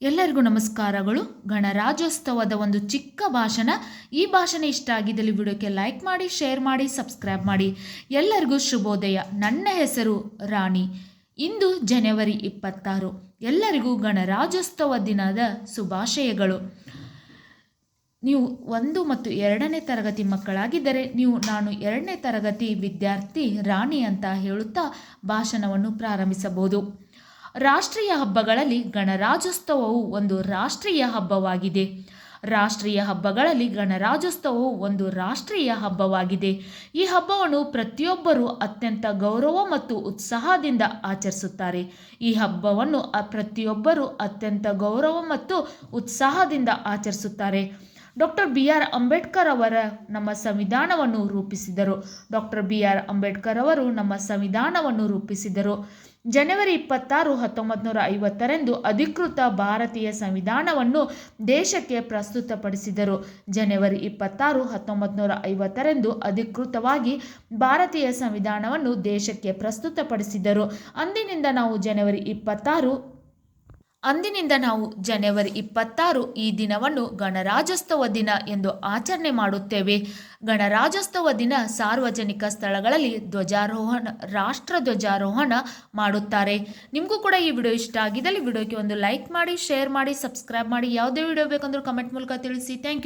ಎಲ್ಲರಿಗೂ ನಮಸ್ಕಾರಗಳು. ಗಣರಾಜ್ಯೋತ್ಸವದ ಒಂದು ಚಿಕ್ಕ ಭಾಷಣ. ಈ ಭಾಷಣ ಇಷ್ಟ ಆಗಿದ್ದಲ್ಲಿ ವಿಡಿಯೋಕ್ಕೆ ಲೈಕ್ ಮಾಡಿ, ಶೇರ್ ಮಾಡಿ, ಸಬ್ಸ್ಕ್ರೈಬ್ ಮಾಡಿ. ಎಲ್ಲರಿಗೂ ಶುಭೋದಯ. ನನ್ನ ಹೆಸರು ರಾಣಿ. ಇಂದು ಜನವರಿ 26. ಎಲ್ಲರಿಗೂ ಗಣರಾಜ್ಯೋತ್ಸವ ದಿನದ ಶುಭಾಶಯಗಳು. ನೀವು 1 ಮತ್ತು 2ನೇ ತರಗತಿ ಮಕ್ಕಳಾಗಿದ್ದರೆ ನಾನು 2ನೇ ತರಗತಿ ವಿದ್ಯಾರ್ಥಿ ರಾಣಿ ಅಂತ ಹೇಳುತ್ತಾ ಭಾಷಣವನ್ನು ಪ್ರಾರಂಭಿಸಬಹುದು. ರಾಷ್ಟ್ರೀಯ ಹಬ್ಬಗಳಲ್ಲಿ ಗಣರಾಜ್ಯೋತ್ಸವವು ಒಂದು ರಾಷ್ಟ್ರೀಯ ಹಬ್ಬವಾಗಿದೆ. ರಾಷ್ಟ್ರೀಯ ಹಬ್ಬಗಳಲ್ಲಿ ಗಣರಾಜ್ಯೋತ್ಸವವು ಒಂದು ರಾಷ್ಟ್ರೀಯ ಹಬ್ಬವಾಗಿದೆ. ಈ ಹಬ್ಬವನ್ನು ಪ್ರತಿಯೊಬ್ಬರೂ ಅತ್ಯಂತ ಗೌರವ ಮತ್ತು ಉತ್ಸಾಹದಿಂದ ಆಚರಿಸುತ್ತಾರೆ. ಈ ಹಬ್ಬವನ್ನು ಪ್ರತಿಯೊಬ್ಬರೂ ಅತ್ಯಂತ ಗೌರವ ಮತ್ತು ಉತ್ಸಾಹದಿಂದ ಆಚರಿಸುತ್ತಾರೆ. ಡಾಕ್ಟರ್ BR ಅಂಬೇಡ್ಕರ್ ಅವರ ನಮ್ಮ ಸಂವಿಧಾನವನ್ನು ರೂಪಿಸಿದರು. ಡಾಕ್ಟರ್ BR ಅಂಬೇಡ್ಕರ್ ಅವರು ನಮ್ಮ ಸಂವಿಧಾನವನ್ನು ರೂಪಿಸಿದರು. ಜನವರಿ 26, 1950ರಂದು ಅಧಿಕೃತ ಭಾರತೀಯ ಸಂವಿಧಾನವನ್ನು ದೇಶಕ್ಕೆ ಪ್ರಸ್ತುತಪಡಿಸಿದರು. ಜನವರಿ 26, 1950ರಂದು ಅಧಿಕೃತವಾಗಿ ಭಾರತೀಯ ಸಂವಿಧಾನವನ್ನು ದೇಶಕ್ಕೆ ಪ್ರಸ್ತುತಪಡಿಸಿದರು. ಅಂದಿನಿಂದ ನಾವು ಜನವರಿ 26 ಈ ದಿನವನ್ನು ಗಣರಾಜ್ಯೋತ್ಸವ ದಿನ ಎಂದು ಆಚರಣೆ ಮಾಡುತ್ತೇವೆ. ಗಣರಾಜ್ಯೋತ್ಸವ ದಿನ ಸಾರ್ವಜನಿಕ ಸ್ಥಳಗಳಲ್ಲಿ ರಾಷ್ಟ್ರ ಧ್ವಜಾರೋಹಣ ಮಾಡುತ್ತಾರೆ. ನಿಮಗೂ ಕೂಡ ಈ ವಿಡಿಯೋ ಇಷ್ಟ ಆಗಿದ್ದಲ್ಲಿ ವಿಡಿಯೋಕ್ಕೆ ಒಂದು ಲೈಕ್ ಮಾಡಿ, ಶೇರ್ ಮಾಡಿ, ಸಬ್ಸ್ಕ್ರೈಬ್ ಮಾಡಿ. ಯಾವುದೇ ವಿಡಿಯೋ ಬೇಕಂದ್ರೂ ಕಮೆಂಟ್ ಮೂಲಕ ತಿಳಿಸಿ. Thank you.